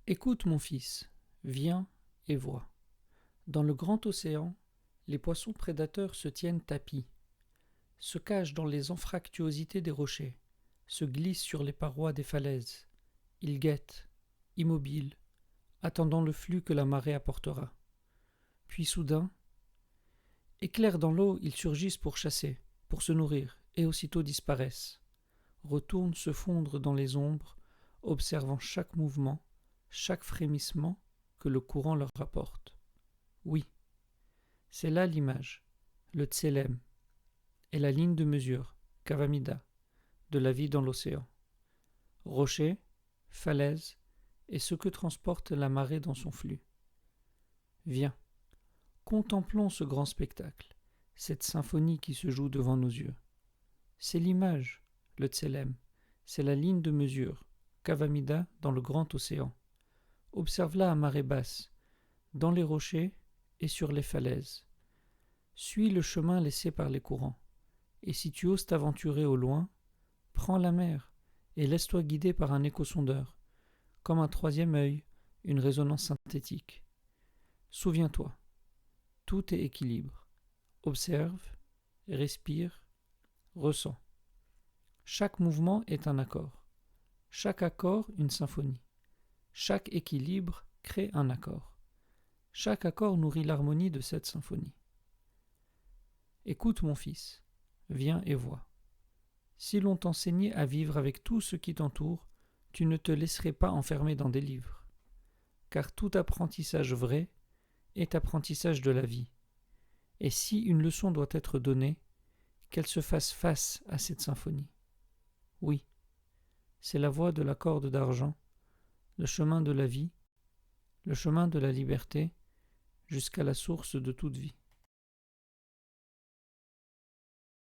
Écoute, mon fils, viens et vois. Dans le grand océan, les poissons prédateurs se tiennent tapis, se cachent dans les anfractuosités des rochers, se glissent sur les parois des falaises. Ils guettent, immobiles, attendant le flux que la marée apportera. Puis soudain, éclairs dans l'eau, ils surgissent pour chasser, pour se nourrir, et aussitôt disparaissent, retournent se fondre dans les ombres, observant chaque mouvement, chaque frémissement que le courant leur rapporte. Oui, c'est là l'image, le tselem, et la ligne de mesure, Kavamida, de la vie dans l'océan. Rochers, falaises, et ce que transporte la marée dans son flux. Viens, contemplons ce grand spectacle, cette symphonie qui se joue devant nos yeux. C'est l'image, le tselem, c'est la ligne de mesure, Kavamida dans le grand océan. Observe-la à marée basse, dans les rochers et sur les falaises. Suis le chemin laissé par les courants, et si tu oses t'aventurer au loin, prends la mer et laisse-toi guider par un échosondeur, comme un troisième œil, une résonance synthétique. Souviens-toi, tout est équilibre. Observe, respire, ressens. Chaque mouvement est un accord, chaque accord une symphonie. Chaque équilibre crée un accord. Chaque accord nourrit l'harmonie de cette symphonie. Écoute, mon fils, viens et vois. Si l'on t'enseignait à vivre avec tout ce qui t'entoure, tu ne te laisserais pas enfermer dans des livres. Car tout apprentissage vrai est apprentissage de la vie. Et si une leçon doit être donnée, qu'elle se fasse face à cette symphonie. Oui, c'est la voix de la corde d'argent, le chemin de la vie, le chemin de la liberté, jusqu'à la source de toute vie.